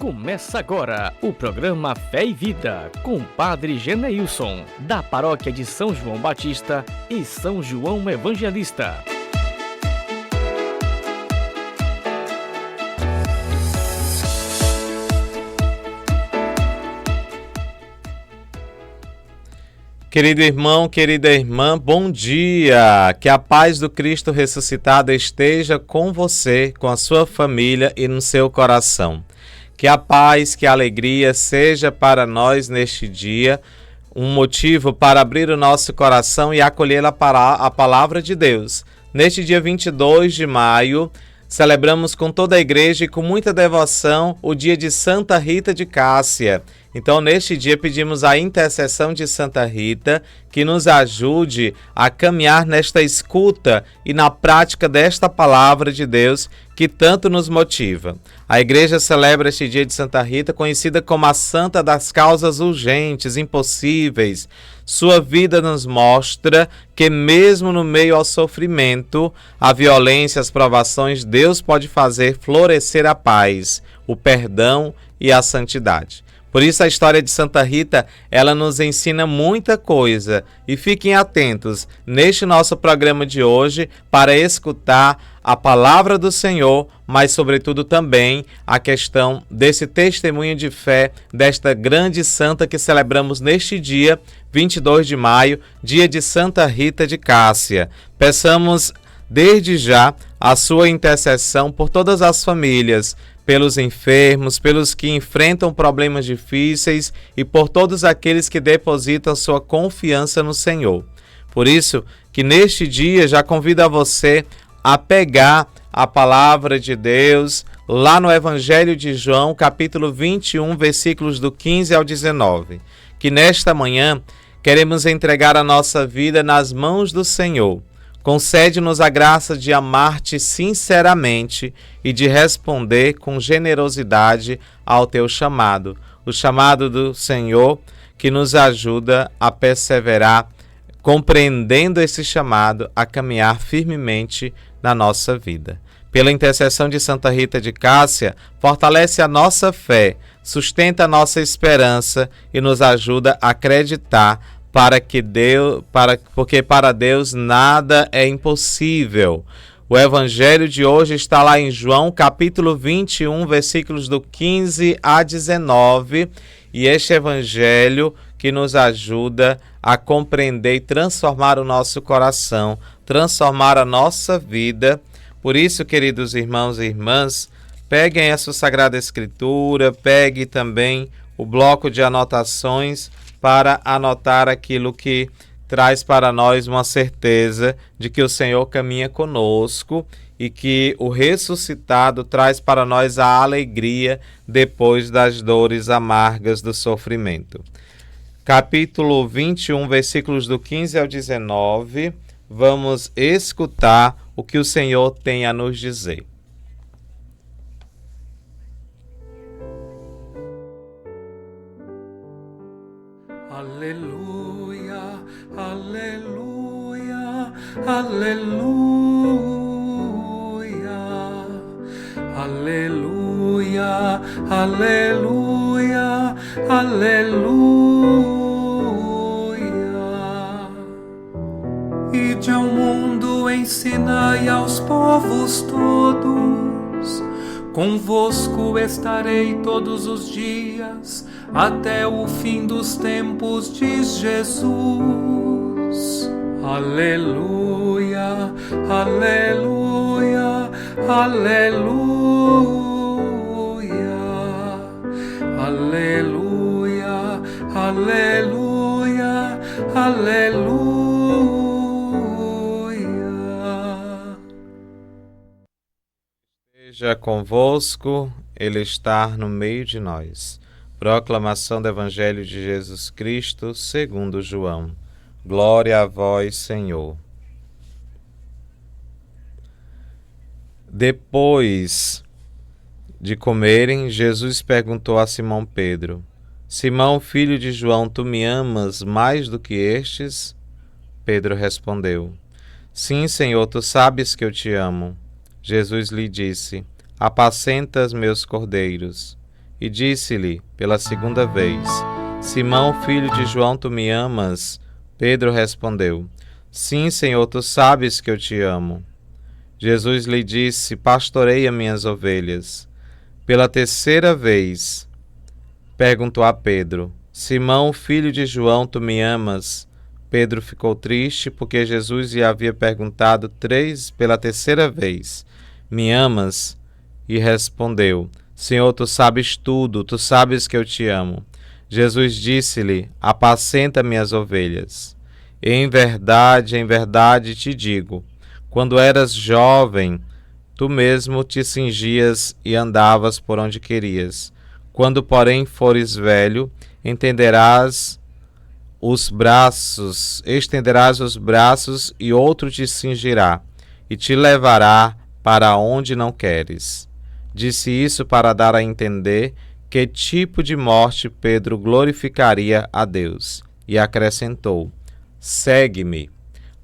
Começa agora o programa Fé e Vida com o Padre Geneilson, da paróquia de São João Batista e São João Evangelista. Querido irmão, querida irmã, bom dia! Que a paz do Cristo ressuscitado esteja com você, com a sua família e no seu coração. Que a paz, que a alegria seja para nós neste dia um motivo para abrir o nosso coração e acolher a palavra de Deus. Neste dia 22 de maio, celebramos com toda a igreja e com muita devoção o dia de Santa Rita de Cássia. Então, neste dia, pedimos a intercessão de Santa Rita que nos ajude a caminhar nesta escuta e na prática desta palavra de Deus que tanto nos motiva. A igreja celebra este dia de Santa Rita, conhecida como a Santa das Causas Urgentes, Impossíveis. Sua vida nos mostra que mesmo no meio ao sofrimento, a violência, as provações, Deus pode fazer florescer a paz, o perdão e a santidade. Por isso a história de Santa Rita, ela nos ensina muita coisa. E fiquem atentos neste nosso programa de hoje para escutar a palavra do Senhor, mas sobretudo também a questão desse testemunho de fé desta grande santa que celebramos neste dia, 22 de maio, dia de Santa Rita de Cássia. Peçamos desde já a sua intercessão por todas as famílias, pelos enfermos, pelos que enfrentam problemas difíceis e por todos aqueles que depositam sua confiança no Senhor. Por isso, que neste dia já convido a você a pegar a palavra de Deus lá no Evangelho de João, capítulo 21, versículos do 15 ao 19. Que nesta manhã queremos entregar a nossa vida nas mãos do Senhor. Concede-nos a graça de amar-te sinceramente e de responder com generosidade ao teu chamado, o chamado do Senhor que nos ajuda a perseverar, compreendendo esse chamado, a caminhar firmemente na nossa vida. Pela intercessão de Santa Rita de Cássia, fortalece a nossa fé, sustenta a nossa esperança e nos ajuda a acreditar porque para Deus nada é impossível. O Evangelho de hoje está lá em João, capítulo 21, versículos do 15 a 19, e este Evangelho que nos ajuda a compreender e transformar o nosso coração, transformar a nossa vida. Por isso, queridos irmãos e irmãs, peguem essa Sagrada Escritura, pegue também o bloco de anotações para anotar aquilo que traz para nós uma certeza de que o Senhor caminha conosco e que o ressuscitado traz para nós a alegria depois das dores amargas do sofrimento. Capítulo 21, versículos do 15 ao 19, vamos escutar o que o Senhor tem a nos dizer. Aleluia, aleluia, aleluia, aleluia, aleluia, aleluia. Ide ao mundo, ensinai aos povos todos, convosco estarei todos os dias, até o fim dos tempos, diz Jesus. Aleluia, aleluia, aleluia, aleluia, aleluia, aleluia. Esteja convosco, Ele está no meio de nós. Proclamação do Evangelho de Jesus Cristo, segundo João. Glória a vós, Senhor. Depois de comerem, Jesus perguntou a Simão Pedro: Simão, filho de João, tu me amas mais do que estes? Pedro respondeu: Sim, Senhor, tu sabes que eu te amo. Jesus lhe disse: Apacentas meus cordeiros. e disse-lhe pela segunda vez: Simão, filho de João, tu me amas? Pedro respondeu: Sim, Senhor, tu sabes que eu te amo. Jesus lhe disse: Pastoreia minhas ovelhas. Pela terceira vez, perguntou a Pedro: Simão, filho de João, tu me amas? Pedro ficou triste porque Jesus lhe havia perguntado pela terceira vez: Me amas? E respondeu: Senhor, tu sabes tudo, tu sabes que eu te amo. Jesus disse-lhe: Apacenta minhas ovelhas. Em verdade te digo, quando eras jovem, tu mesmo te cingias e andavas por onde querias. Quando, porém, fores velho, estenderás os braços e outro te cingirá e te levará para onde não queres. Disse isso para dar a entender que tipo de morte Pedro glorificaria a Deus. E acrescentou: Segue-me.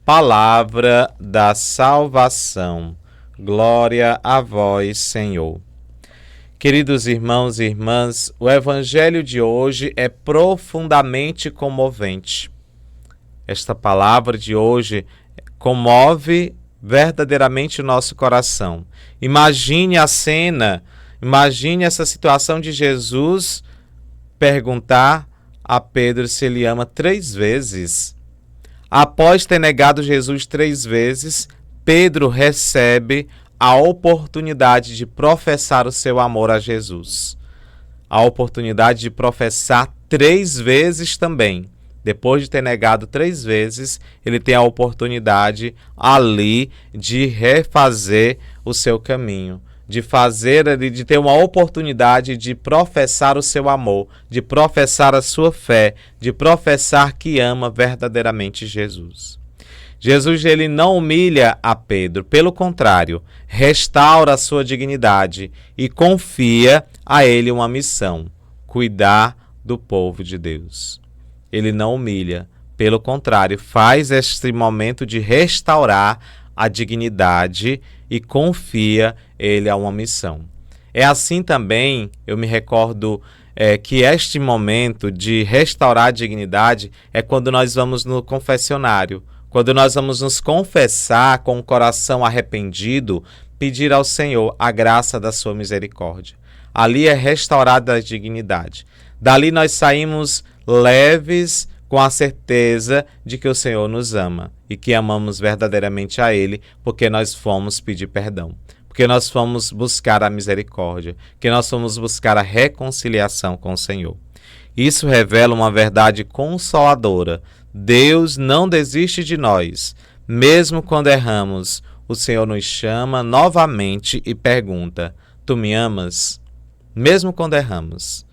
Palavra da salvação. Glória a vós, Senhor. Queridos irmãos e irmãs, o Evangelho de hoje é profundamente comovente. Esta palavra de hoje comove verdadeiramente o nosso coração. Imagine a cena, imagine essa situação de Jesus perguntar a Pedro se ele ama 3 vezes. Após ter negado Jesus 3 vezes, Pedro recebe a oportunidade de professar o seu amor a Jesus. A oportunidade de professar 3 vezes também. Depois de ter negado 3 vezes, ele tem a oportunidade ali de refazer o seu caminho, de ter uma oportunidade de professar o seu amor, de professar a sua fé, de professar que ama verdadeiramente Jesus. Jesus, ele não humilha a Pedro, pelo contrário, restaura a sua dignidade e confia a ele uma missão: cuidar do povo de Deus. Ele não humilha, pelo contrário, faz este momento de restaurar a dignidade e confia ele a uma missão. É assim também, eu me recordo que este momento de restaurar a dignidade é quando nós vamos no confessionário, quando nós vamos nos confessar com o coração arrependido, pedir ao Senhor a graça da sua misericórdia. Ali é restaurada a dignidade. Dali nós saímos leves, com a certeza de que o Senhor nos ama e que amamos verdadeiramente a Ele, porque nós fomos pedir perdão, porque nós fomos buscar a misericórdia, que nós fomos buscar a reconciliação com o Senhor. Isso revela uma verdade consoladora. Deus não desiste de nós. Mesmo quando erramos, o Senhor nos chama novamente e pergunta: Tu me amas? Mesmo quando erramos.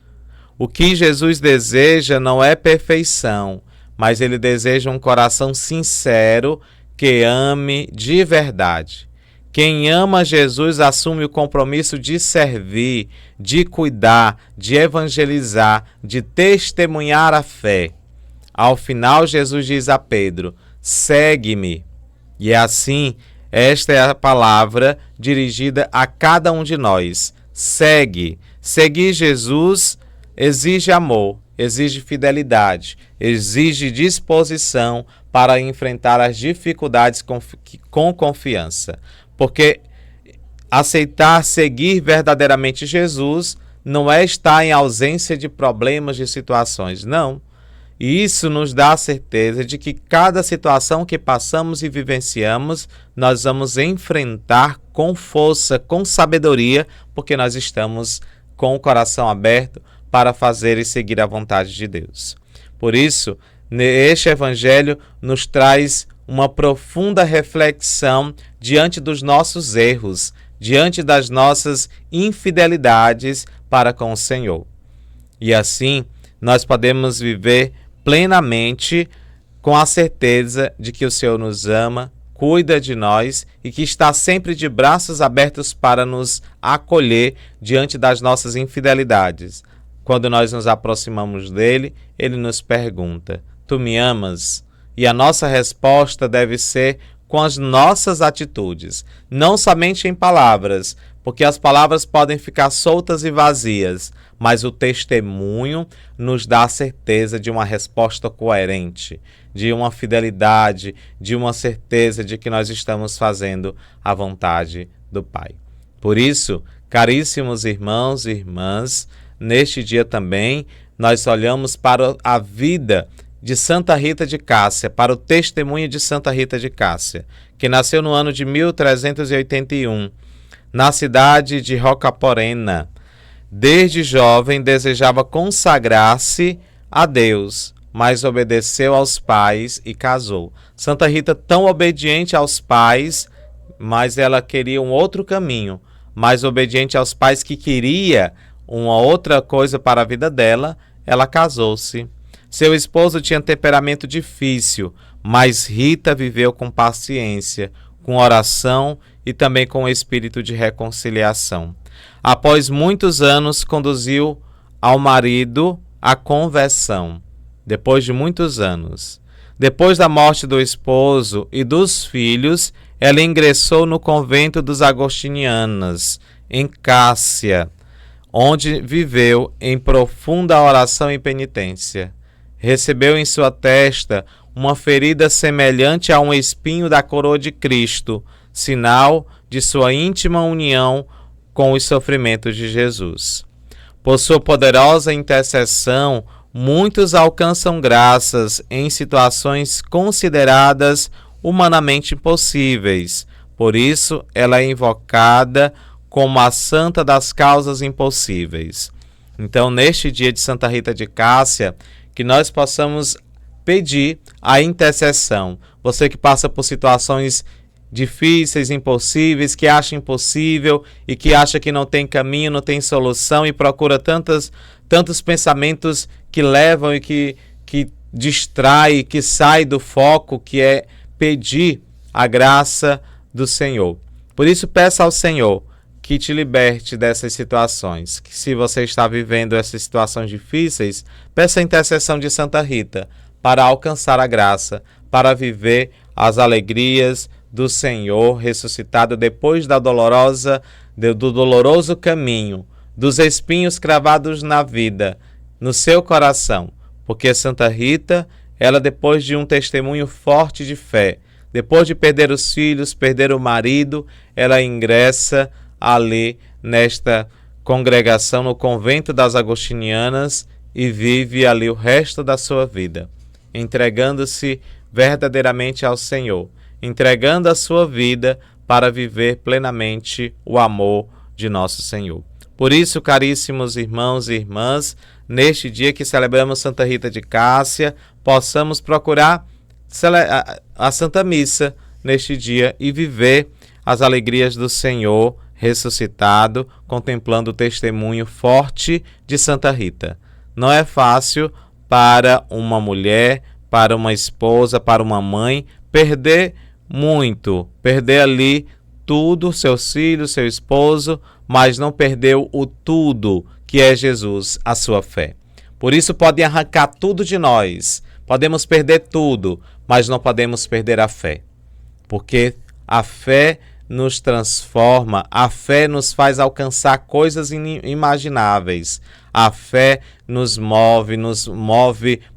O que Jesus deseja não é perfeição, mas Ele deseja um coração sincero que ame de verdade. Quem ama Jesus assume o compromisso de servir, de cuidar, de evangelizar, de testemunhar a fé. Ao final, Jesus diz a Pedro: Segue-me. E é assim, esta é a palavra dirigida a cada um de nós. Segue. Seguir Jesus exige amor, exige fidelidade, exige disposição para enfrentar as dificuldades com confiança. Porque aceitar seguir verdadeiramente Jesus não é estar em ausência de problemas, de situações, não. E isso nos dá a certeza de que cada situação que passamos e vivenciamos, nós vamos enfrentar com força, com sabedoria, porque nós estamos com o coração aberto para fazer e seguir a vontade de Deus. Por isso, este Evangelho nos traz uma profunda reflexão diante dos nossos erros, diante das nossas infidelidades para com o Senhor. E assim, nós podemos viver plenamente com a certeza de que o Senhor nos ama, cuida de nós e que está sempre de braços abertos para nos acolher diante das nossas infidelidades. Quando nós nos aproximamos dele, ele nos pergunta: Tu me amas? E a nossa resposta deve ser com as nossas atitudes, não somente em palavras, porque as palavras podem ficar soltas e vazias, mas o testemunho nos dá a certeza de uma resposta coerente, de uma fidelidade, de uma certeza de que nós estamos fazendo a vontade do Pai. Por isso, caríssimos irmãos e irmãs, neste dia também nós olhamos para a vida de Santa Rita de Cássia, para o testemunho de Santa Rita de Cássia, que nasceu no ano de 1381, na cidade de Rocaporena. Desde jovem desejava consagrar-se a Deus, mas obedeceu aos pais e casou. Santa Rita, tão obediente aos pais, mas ela queria um outro caminho, mais obediente aos pais que queria uma outra coisa para a vida dela, ela casou-se. Seu esposo tinha temperamento difícil, mas Rita viveu com paciência, com oração e também com o espírito de reconciliação. Após muitos anos, conduziu ao marido à conversão. Depois de muitos anos. Depois da morte do esposo e dos filhos, ela ingressou no convento dos Agostinianas, em Cássia, onde viveu em profunda oração e penitência. Recebeu em sua testa uma ferida semelhante a um espinho da coroa de Cristo, sinal de sua íntima união com os sofrimentos de Jesus. Por sua poderosa intercessão, muitos alcançam graças em situações consideradas humanamente impossíveis. Por isso, ela é invocada como a santa das causas impossíveis. Então, neste dia de Santa Rita de Cássia, que nós possamos pedir a intercessão. Você que passa por situações difíceis, impossíveis, que acha impossível e que acha que não tem caminho, não tem solução e procura tantos pensamentos que levam e que distrai, que sai do foco, que é pedir a graça do Senhor. Por isso, peça ao Senhor que te liberte dessas situações, que se você está vivendo essas situações difíceis, peça a intercessão de Santa Rita para alcançar a graça, para viver as alegrias do Senhor ressuscitado depois do doloroso caminho, dos espinhos cravados na vida, no seu coração, porque Santa Rita, ela depois de um testemunho forte de fé, depois de perder os filhos, perder o marido, ela ingressa ali nesta congregação no convento das Agostinianas e vive ali o resto da sua vida, entregando-se verdadeiramente ao Senhor, entregando a sua vida para viver plenamente o amor de nosso Senhor. Por isso, caríssimos irmãos e irmãs, neste dia que celebramos Santa Rita de Cássia, possamos procurar a Santa Missa neste dia e viver as alegrias do Senhor ressuscitado, contemplando o testemunho forte de Santa Rita. Não é fácil para uma mulher, para uma esposa, para uma mãe, perder ali tudo, seus filhos, seu esposo, mas não perdeu o tudo, que é Jesus, a sua fé. Por isso podem arrancar tudo de nós, podemos perder tudo, mas não podemos perder a fé, porque a fé nos transforma, a fé nos faz alcançar coisas inimagináveis. A fé nos move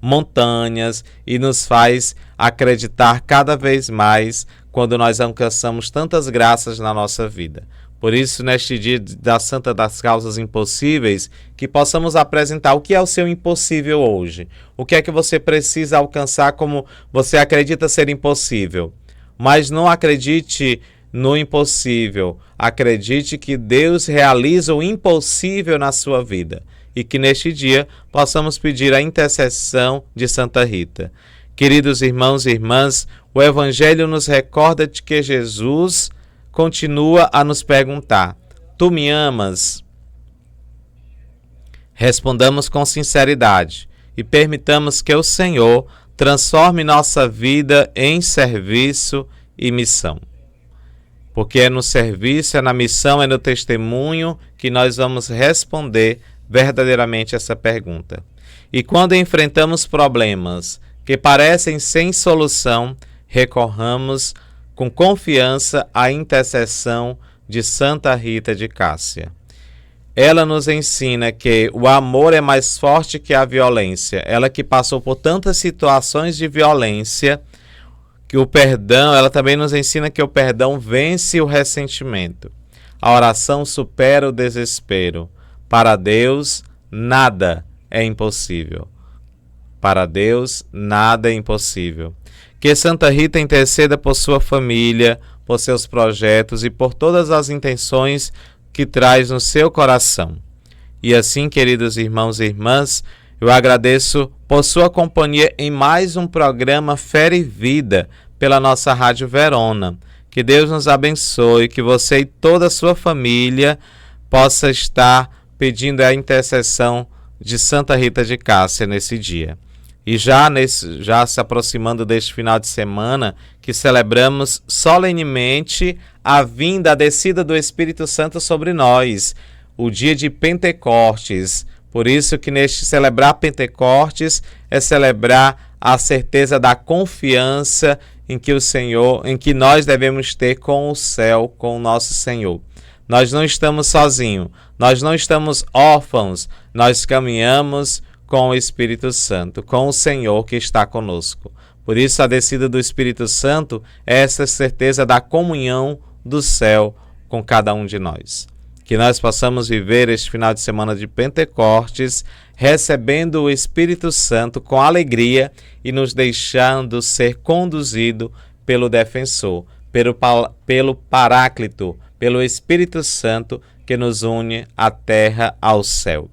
montanhas e nos faz acreditar cada vez mais quando nós alcançamos tantas graças na nossa vida. Por isso, neste dia da Santa das Causas Impossíveis, que possamos apresentar o que é o seu impossível hoje. O que é que você precisa alcançar como você acredita ser impossível. Mas não acredite no impossível. Acredite que Deus realiza o impossível na sua vida e que neste dia possamos pedir a intercessão de Santa Rita. Queridos irmãos e irmãs, o Evangelho nos recorda de que Jesus continua a nos perguntar: tu me amas? Respondamos com sinceridade e permitamos que o Senhor transforme nossa vida em serviço e missão. Porque é no serviço, é na missão, é no testemunho que nós vamos responder verdadeiramente essa pergunta. E quando enfrentamos problemas que parecem sem solução, recorramos com confiança à intercessão de Santa Rita de Cássia. Ela nos ensina que o amor é mais forte que a violência. Ela que passou por tantas situações de violência, que o perdão, ela também nos ensina que o perdão vence o ressentimento. A oração supera o desespero. Para Deus, nada é impossível. Para Deus, nada é impossível. Que Santa Rita interceda por sua família, por seus projetos e por todas as intenções que traz no seu coração. E assim, queridos irmãos e irmãs, eu agradeço por sua companhia em mais um programa Fé e Vida pela nossa Rádio Verona. Que Deus nos abençoe, que você e toda a sua família possa estar pedindo a intercessão de Santa Rita de Cássia nesse dia. E já se aproximando deste final de semana, que celebramos solenemente a vinda, a descida do Espírito Santo sobre nós, o dia de Pentecostes. Por isso que neste celebrar Pentecostes é celebrar a certeza da confiança em que o Senhor, em que nós devemos ter com o céu, com o nosso Senhor. Nós não estamos sozinhos, nós não estamos órfãos, nós caminhamos com o Espírito Santo, com o Senhor que está conosco. Por isso a descida do Espírito Santo é essa certeza da comunhão do céu com cada um de nós. Que nós possamos viver este final de semana de Pentecostes, recebendo o Espírito Santo com alegria e nos deixando ser conduzido pelo defensor, pelo Paráclito, pelo Espírito Santo que nos une à terra, ao céu.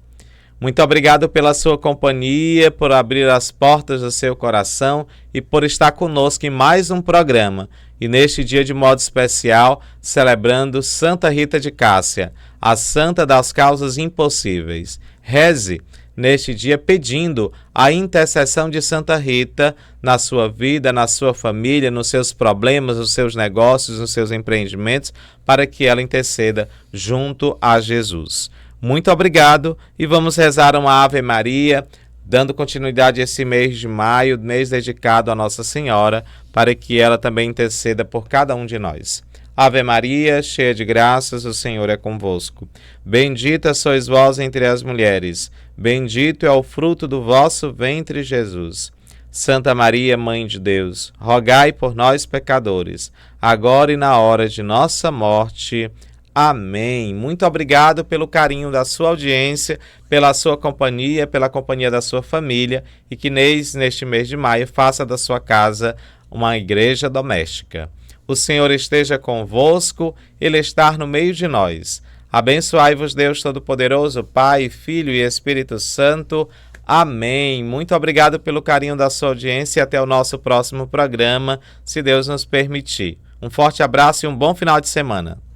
Muito obrigado pela sua companhia, por abrir as portas do seu coração e por estar conosco em mais um programa. E neste dia de modo especial, celebrando Santa Rita de Cássia, a santa das causas impossíveis. Reze neste dia pedindo a intercessão de Santa Rita na sua vida, na sua família, nos seus problemas, nos seus negócios, nos seus empreendimentos, para que ela interceda junto a Jesus. Muito obrigado e vamos rezar uma Ave Maria, dando continuidade a esse mês de maio, mês dedicado a Nossa Senhora, para que ela também interceda por cada um de nós. Ave Maria, cheia de graças, o Senhor é convosco. Bendita sois vós entre as mulheres, bendito é o fruto do vosso ventre, Jesus. Santa Maria, Mãe de Deus, rogai por nós, pecadores, agora e na hora de nossa morte. Amém. Muito obrigado pelo carinho da sua audiência, pela sua companhia, pela companhia da sua família e que neste mês de maio faça da sua casa uma igreja doméstica. O Senhor esteja convosco, Ele está no meio de nós. Abençoai-vos Deus Todo-Poderoso, Pai, Filho e Espírito Santo. Amém. Muito obrigado pelo carinho da sua audiência e até o nosso próximo programa, se Deus nos permitir. Um forte abraço e um bom final de semana.